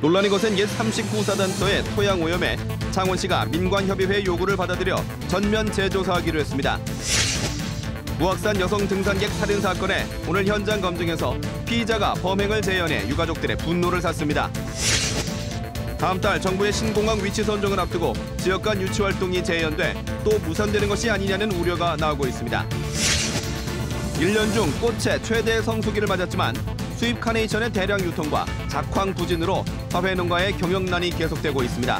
논란이 거센 옛 39사단터의 토양 오염에 창원시가 민관협의회 요구를 받아들여 전면 재조사하기로 했습니다. 무악산 여성 등산객 살인 사건에 오늘 현장 검증에서 피의자가 범행을 재현해 유가족들의 분노를 샀습니다. 다음 달 정부의 신공항 위치 선정을 앞두고 지역 간 유치 활동이 재연돼 또 무산되는 것이 아니냐는 우려가 나오고 있습니다. 1년 중 꽃의 최대 성수기를 맞았지만 수입 카네이션의 대량 유통과 작황 부진으로 화훼 농가의 경영난이 계속되고 있습니다.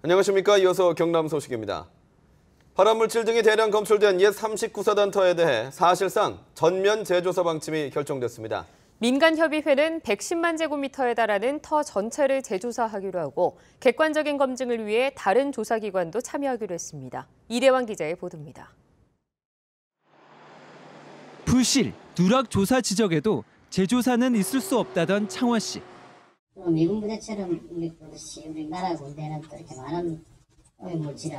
안녕하십니까. 이어서 경남 소식입니다. 발암물질 등이 대량 검출된 옛 39사단터에 대해 사실상 전면 재조사 방침이 결정됐습니다. 민간협의회는 110만 제곱미터에 달하는 터 전체를 재조사하기로 하고 객관적인 검증을 위해 다른 조사기관도 참여하기로 했습니다. 이대환 기자의 보도입니다. 부실, 누락 조사 지적에도 재조사는 있을 수 없다던 창원시. 미군 부대처럼 우리나라 군대는 또 이렇게 많은 오염물질을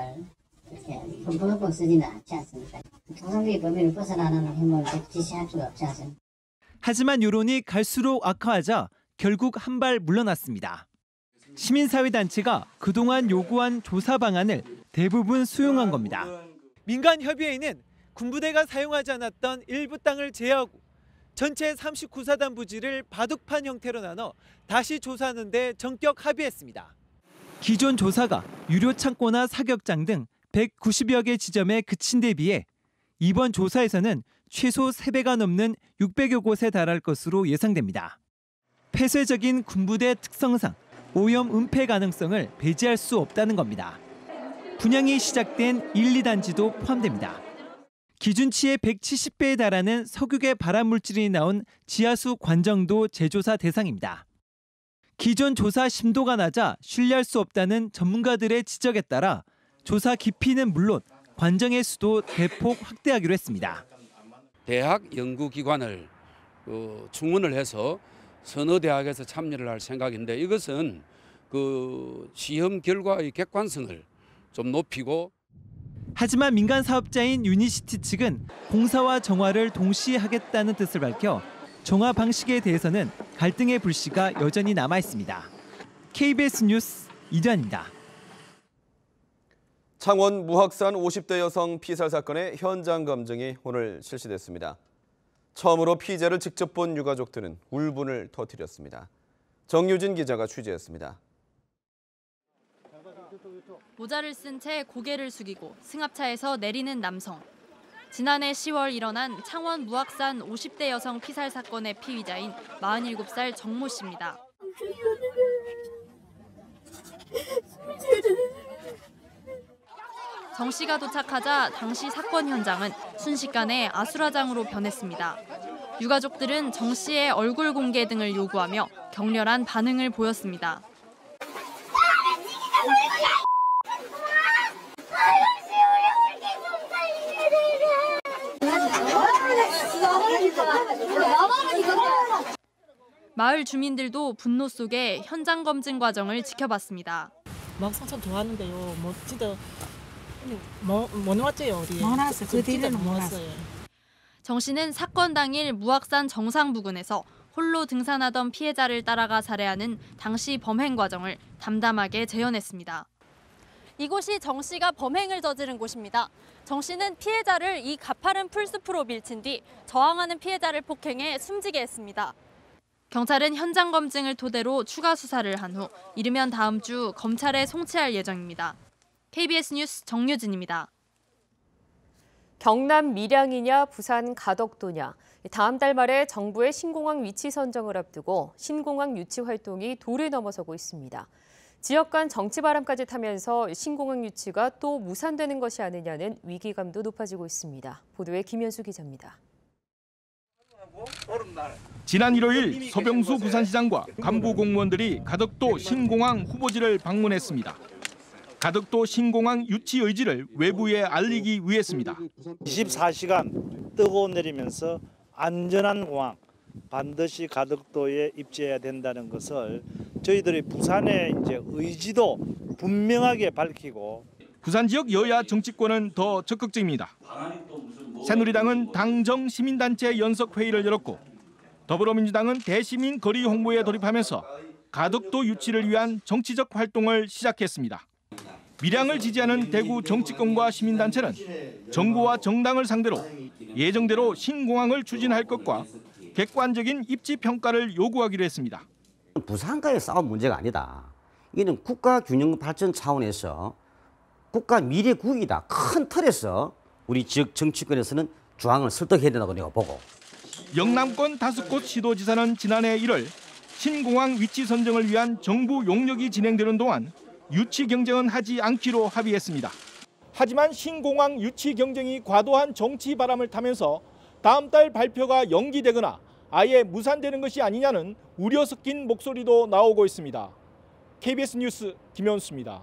이렇게 흠뻑 쓰지는 않지 않습니까? 통상적인 범위를 벗어나는 힘을 지시할 수가 없지 않습니까? 하지만 여론이 갈수록 악화하자 결국 한 발 물러났습니다. 시민사회단체가 그동안 요구한 조사 방안을 대부분 수용한 겁니다. 민간협의회는 군부대가 사용하지 않았던 일부 땅을 제외하고 전체 39사단 부지를 바둑판 형태로 나눠 다시 조사하는 데 전격 합의했습니다. 기존 조사가 유료 창고나 사격장 등 190여 개 지점에 그친 데 비해 이번 조사에서는 최소 3배가 넘는 600여 곳에 달할 것으로 예상됩니다. 폐쇄적인 군부대 특성상 오염 은폐 가능성을 배제할 수 없다는 겁니다. 분양이 시작된 1, 2단지도 포함됩니다. 기준치의 170배에 달하는 석유계 발암물질이 나온 지하수 관정도 재조사 대상입니다. 기존 조사 심도가 낮아 신뢰할 수 없다는 전문가들의 지적에 따라 조사 깊이는 물론 관정의 수도 대폭 확대하기로 했습니다. 대학 연구기관을 충원을 해서 서너 대학에서 참여를 할 생각인데 이것은 시험 결과의 객관성을 좀 높이고. 하지만 민간 사업자인 유니시티 측은 공사와 정화를 동시에 하겠다는 뜻을 밝혀 정화 방식에 대해서는 갈등의 불씨가 여전히 남아 있습니다. KBS 뉴스 이대환입니다. 창원 무악산 50대 여성 피살 사건의 현장 검증이 오늘 실시됐습니다. 처음으로 피해자를 직접 본 유가족들은 울분을 터뜨렸습니다. 정유진 기자가 취재했습니다. 모자를 쓴 채 고개를 숙이고 승합차에서 내리는 남성. 지난해 10월 일어난 창원 무악산 50대 여성 피살 사건의 피의자인 47살 정모 씨입니다. 정 씨가 도착하자 당시 사건 현장은 순식간에 아수라장으로 변했습니다. 유가족들은 정 씨의 얼굴 공개 등을 요구하며 격렬한 반응을 보였습니다. 마을 주민들도 분노 속에 현장 검증 과정을 지켜봤습니다. 무악산 참 좋아하는데요. 진짜 못 왔죠 우리. 못 왔어. 그 뒤로는 못 왔어요. 정 씨는 사건 당일 무악산 정상 부근에서 홀로 등산하던 피해자를 따라가 살해하는 당시 범행 과정을 담담하게 재현했습니다. 이곳이 정 씨가 범행을 저지른 곳입니다. 정 씨는 피해자를 이 가파른 풀숲으로 밀친 뒤 저항하는 피해자를 폭행해 숨지게 했습니다. 경찰은 현장 검증을 토대로 추가 수사를 한 후 이르면 다음 주 검찰에 송치할 예정입니다. KBS 뉴스 정유진입니다. 경남 밀양이냐 부산 가덕도냐. 다음 달 말에 정부의 신공항 위치 선정을 앞두고 신공항 유치 활동이 도를 넘어서고 있습니다. 지역 간 정치 바람까지 타면서 신공항 유치가 또 무산되는 것이 아니냐는 위기감도 높아지고 있습니다. 보도에 김현수 기자입니다. 지난 일요일 서병수 부산시장과 간부 공무원들이 가덕도 신공항 후보지를 방문했습니다. 가덕도 신공항 유치 의지를 외부에 알리기 위해서입니다. 24시간 뜨고 내리면서 안전한 공항, 반드시 가덕도에 입지해야 된다는 것을 저희들이 부산의 의지도 분명하게 밝히고. 부산 지역 여야 정치권은 더 적극적입니다. 새누리당은 당정 시민단체 연석회의를 열었고 더불어민주당은 대시민 거리 홍보에 돌입하면서 가덕도 유치를 위한 정치적 활동을 시작했습니다. 밀양을 지지하는 대구 정치권과 시민단체는 정부와 정당을 상대로 예정대로 신공항을 추진할 것과 객관적인 입지 평가를 요구하기로 했습니다. 부산과의 싸움 문제가 아니다. 이는 국가 균형 발전 차원에서 국가 미래 국익이다. 큰 틀에서 우리 지역 정치권에서는 중앙을 설득해야 된다고 내가 보고. 영남권 5곳 시도지사는 지난해 1월 신공항 위치 선정을 위한 정부 용역이 진행되는 동안 유치 경쟁은 하지 않기로 합의했습니다. 하지만 신공항 유치 경쟁이 과도한 정치 바람을 타면서 다음 달 발표가 연기되거나 아예 무산되는 것이 아니냐는 우려 섞인 목소리도 나오고 있습니다. KBS 뉴스 김현수입니다.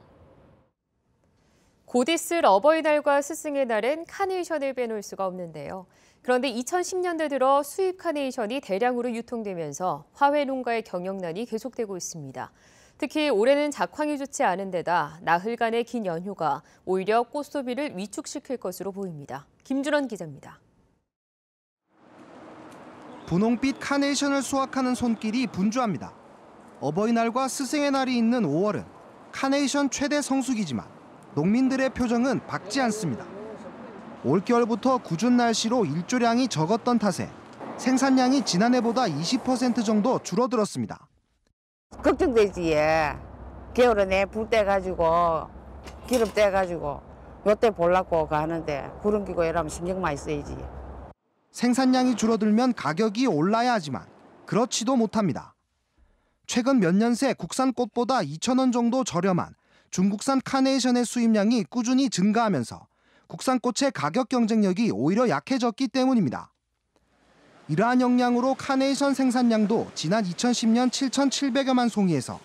곧 있을 어버이날과 스승의 날엔 카네이션을 빼놓을 수가 없는데요. 그런데 2010년대 들어 수입 카네이션이 대량으로 유통되면서 화훼 농가의 경영난이 계속되고 있습니다. 특히 올해는 작황이 좋지 않은 데다 나흘간의 긴 연휴가 오히려 꽃 소비를 위축시킬 것으로 보입니다. 김준원 기자입니다. 분홍빛 카네이션을 수확하는 손길이 분주합니다. 어버이날과 스승의 날이 있는 5월은 카네이션 최대 성수기지만 농민들의 표정은 밝지 않습니다. 올겨울부터 궂은 날씨로 일조량이 적었던 탓에 생산량이 지난해보다 20% 정도 줄어들었습니다. 걱정되지. 겨울에 불 떼가지고 기름 떼가지고 요때 볼라고 가는데 구름 끼고 이러면 신경 많이 써야지. 생산량이 줄어들면 가격이 올라야 하지만 그렇지도 못합니다. 최근 몇 년 새 국산 꽃보다 2,000원 정도 저렴한 중국산 카네이션의 수입량이 꾸준히 증가하면서 국산 꽃의 가격 경쟁력이 오히려 약해졌기 때문입니다. 이러한 영향으로 카네이션 생산량도 지난 2010년 7,700여만 송이에서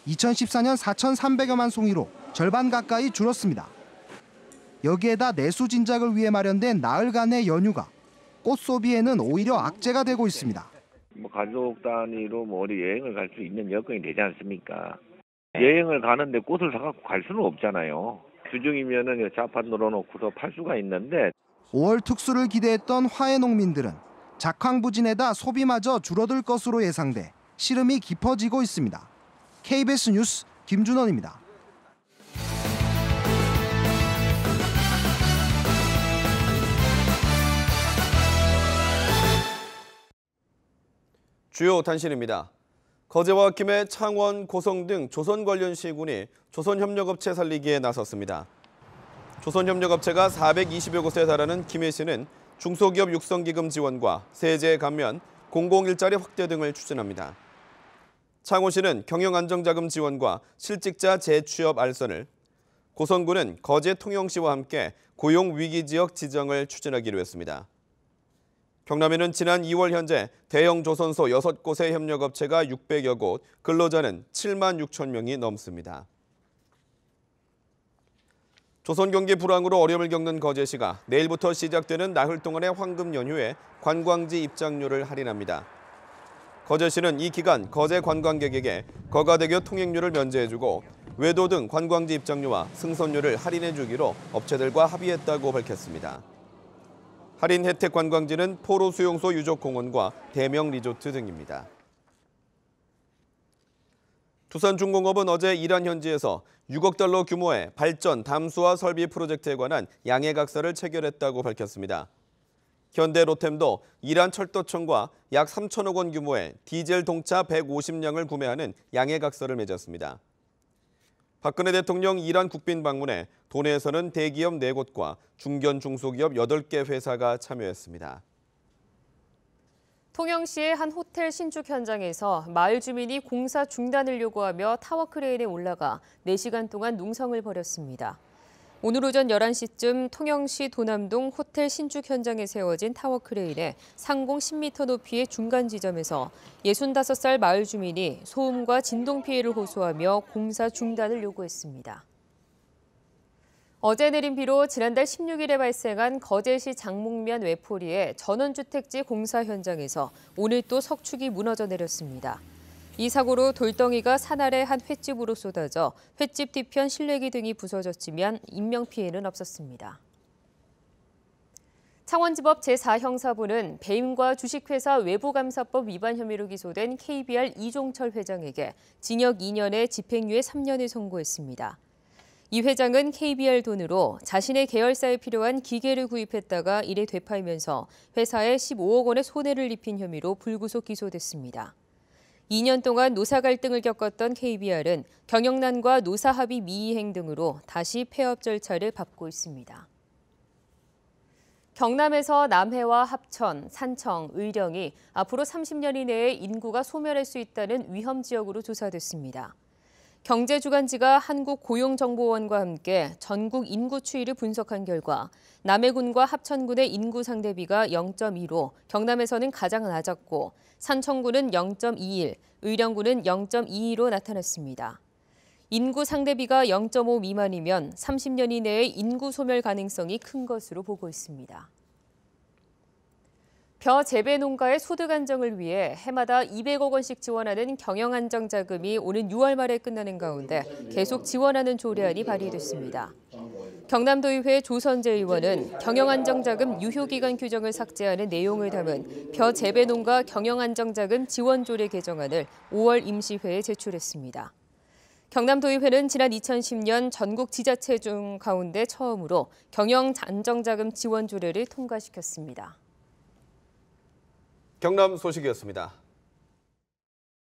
2014년 4,300여만 송이로 절반 가까이 줄었습니다. 여기에다 내수 진작을 위해 마련된 나흘간의 연휴가 꽃 소비에는 오히려 악재가 되고 있습니다. 가족 단위로 어디 여행을 갈 수 있는 여건이 되지 않습니까? 여행을 가는데 꽃을 사갖고 갈 수는 없잖아요. 주중이면은 자판 놀아놓고서 팔 수가 있는데. 5월 특수를 기대했던 화훼 농민들은 작황부진에다 소비마저 줄어들 것으로 예상돼 시름이 깊어지고 있습니다. KBS 뉴스 김준원입니다. 주요 단신입니다. 거제와 김해, 창원, 고성 등 조선 관련 시군이 조선협력업체 살리기에 나섰습니다. 조선협력업체가 420여 곳에 달하는 김해시는 중소기업 육성기금 지원과 세제 감면, 공공일자리 확대 등을 추진합니다. 창원시는 경영안정자금 지원과 실직자 재취업 알선을, 고성군은 거제 통영시와 함께 고용위기지역 지정을 추진하기로 했습니다. 경남에는 지난 2월 현재 대형 조선소 6곳의 협력업체가 600여 곳, 근로자는 7만 6천 명이 넘습니다. 조선 경기 불황으로 어려움을 겪는 거제시가 내일부터 시작되는 나흘 동안의 황금 연휴에 관광지 입장료를 할인합니다. 거제시는 이 기간 거제 관광객에게 거가대교 통행료를 면제해주고 외도 등 관광지 입장료와 승선료를 할인해주기로 업체들과 합의했다고 밝혔습니다. 할인 혜택 관광지는 포로 수용소 유적공원과 대명 리조트 등입니다. 두산중공업은 어제 이란 현지에서 6억 달러 규모의 발전, 담수화 설비 프로젝트에 관한 양해각서를 체결했다고 밝혔습니다. 현대 로템도 이란 철도청과 약 3천억 원 규모의 디젤 동차 150량을 구매하는 양해각서를 맺었습니다. 박근혜 대통령 이란 국빈 방문에 도내에서는 대기업 4곳과 중견 중소기업 8개 회사가 참여했습니다. 통영시의 한 호텔 신축 현장에서 마을 주민이 공사 중단을 요구하며 타워 크레인에 올라가 4시간 동안 농성을 벌였습니다. 오늘 오전 11시쯤 통영시 도남동 호텔 신축 현장에 세워진 타워 크레인에 상공 10m 높이의 중간 지점에서 65살 마을 주민이 소음과 진동 피해를 호소하며 공사 중단을 요구했습니다. 어제 내린 비로 지난달 16일에 발생한 거제시 장목면 외포리의 전원주택지 공사 현장에서 오늘 또 석축이 무너져 내렸습니다. 이 사고로 돌덩이가 산 아래 한 횟집으로 쏟아져 횟집 뒤편 실내기 등이 부서졌지만 인명피해는 없었습니다. 창원지법 제4형사부는 배임과 주식회사 외부감사법 위반 혐의로 기소된 KBR 이종철 회장에게 징역 2년에 집행유예 3년을 선고했습니다. 이 회장은 KBR 돈으로 자신의 계열사에 필요한 기계를 구입했다가 이를 되팔면서 회사에 15억 원의 손해를 입힌 혐의로 불구속 기소됐습니다. 2년 동안 노사 갈등을 겪었던 KBR은 경영난과 노사 합의 미이행 등으로 다시 폐업 절차를 밟고 있습니다. 경남에서 남해와 합천, 산청, 의령이 앞으로 30년 이내에 인구가 소멸할 수 있다는 위험 지역으로 조사됐습니다. 경제주간지가 한국고용정보원과 함께 전국 인구 추이를 분석한 결과 남해군과 합천군의 인구 상대비가 0.2로 경남에서는 가장 낮았고 산청군은 0.21, 의령군은 0.22로 나타났습니다. 인구 상대비가 0.5 미만이면 30년 이내에 인구 소멸 가능성이 큰 것으로 보고 있습니다. 벼 재배 농가의 소득 안정을 위해 해마다 200억 원씩 지원하는 경영안정자금이 오는 6월 말에 끝나는 가운데 계속 지원하는 조례안이 발의됐습니다. 경남도의회 조선재 의원은 경영안정자금 유효기간 규정을 삭제하는 내용을 담은 벼 재배 농가 경영안정자금 지원 조례 개정안을 5월 임시회에 제출했습니다. 경남도의회는 지난 2010년 전국 지자체 중 가운데 처음으로 경영안정자금 지원 조례를 통과시켰습니다. 경남 소식이었습니다.